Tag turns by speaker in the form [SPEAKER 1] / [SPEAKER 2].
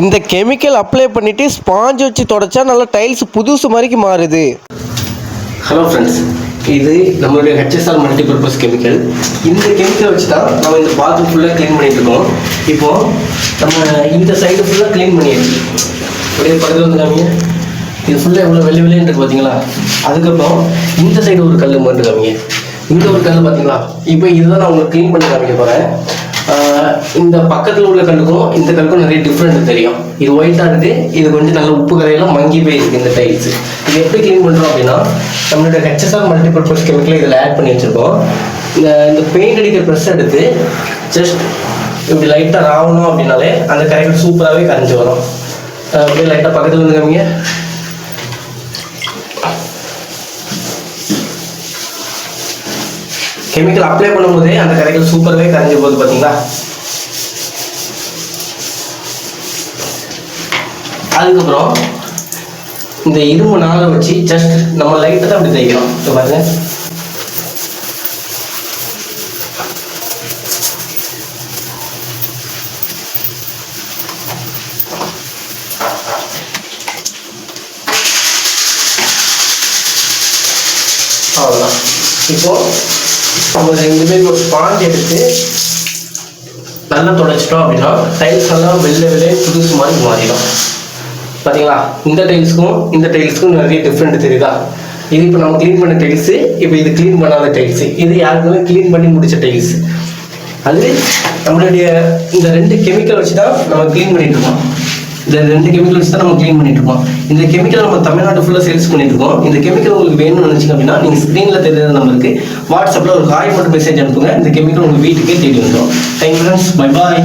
[SPEAKER 1] இந்த chemical apply பண்ணிவிட்டு sponge வச்சு தொடச்சா நல்லா டைல்ஸ் புதுசு மாதிரிக்கு மாறுது.
[SPEAKER 2] ஹலோ ஃப்ரெண்ட்ஸ், இது நம்மளுடைய HSR மல்டிபர்பஸ் கெமிக்கல். இந்த கெமிக்கலை வச்சு தான் நம்ம இந்த பாத்ரூம் ஃபுல்லாக க்ளீன் பண்ணிட்டு இருக்கோம். இப்போது நம்ம இந்த சைடு ஃபுல்லாக க்ளீன் பண்ணிடுச்சு. அப்படியே பக்கத்தில் வந்து காமிங்க. இது ஃபுல்லாக எவ்வளோ வெள்ளை வெளியேன்னு இருக்குது பார்த்தீங்களா? அதுக்கப்புறம் இந்த சைடு ஒரு கல் மட்டும் காமிங்க. இந்த ஒரு கல் பார்த்தீங்களா? இப்போ இதுதான் நான் உங்களுக்கு க்ளீன் பண்ணி காமிக்க போகிறேன். இந்த பக்கத்தில் உள்ள கல்லுக்கும் இந்த கல்லுக்கும் நிறைய டிஃப்ரெண்ட் தெரியும். இது ஒயிட்டாக இருக்குது, இது கொஞ்சம் நல்ல உப்பு கரையெல்லாம் மங்கி போயிருக்கு இந்த டைல்ஸ். இது எப்படி க்ளீன் பண்ணுறோம் அப்படின்னா, நம்மளோட HSR மல்டிபர்பஸ் கெமிக்கலை இதில் ஆட் பண்ணி வச்சுருக்கோம். இந்த பெயிண்ட் அடிக்கிற ப்ரெஸ் எடுத்து ஜஸ்ட் இப்படி லைட்டாக ராவணும் அப்படின்னாலே அந்த கரைகள் சூப்பராகவே கரைஞ்சி வரும். அப்படியே லைட்டாக பக்கத்தில் வந்து காமிங்க. கெமிக்கல் அப்ளை பண்ணும்போதே அந்த கரைகள் சூப்பராகவே கரைஞ்சி போகுது பார்த்தீங்களா? அதுக்கப்புறம் இந்த இரும்பு நாளை வச்சு ஜஸ்ட் நம்ம லைட்டை தான் அப்படி தைக்கிறோம். இப்போ பாருங்க, அவ்வளோதான். இப்போ நம்ம ரெண்டுமே ஒரு ஸ்பாஞ்ச் எடுத்து நல்லா துடைச்சிட்டோம் அப்படின்னா டைல்ஸ் எல்லாம் வெள்ளை வெள்ளையே புதுசு மாதிரி மாறிடும். பார்த்தீங்களா? இந்த டைல்ஸுக்கும் நிறைய டிஃப்ரெண்ட் தெரியுதா? இது இப்போ நம்ம க்ளீன் பண்ண டைல்ஸு, இப்போ இது க்ளீன் பண்ணாத டைல்ஸு, இது யாருக்குமே க்ளீன் பண்ணி முடிச்ச டைல்ஸ். அது நம்மளுடைய இந்த ரெண்டு கெமிக்கல் வச்சு தான் நம்ம க்ளீன் பண்ணிட்டு இருக்கோம். இந்த ரெண்டு கெமிக்கல் வச்சு தான் நம்ம க்ளீன் பண்ணிட்டு இருக்கோம். இந்த கெமிக்கல் நம்ம தமிழ்நாடு ஃபுல்லாக சேல்ஸ் பண்ணிட்டு இருக்கோம். இந்த கெமிக்கல் உங்களுக்கு வேணும்னு நினச்சிங்க அப்படின்னா நீங்கள் ஸ்க்ரீனில் தெரியாத நம்பருக்கு வாட்ஸ்அப்பில் ஒரு ஹாய் மட்டும் மெசேஜ் அனுப்புங்க. இந்த கெமிக்கல் உங்கள் வீட்டுக்கே தேடி வந்துடும். Thank you friends, bye bye.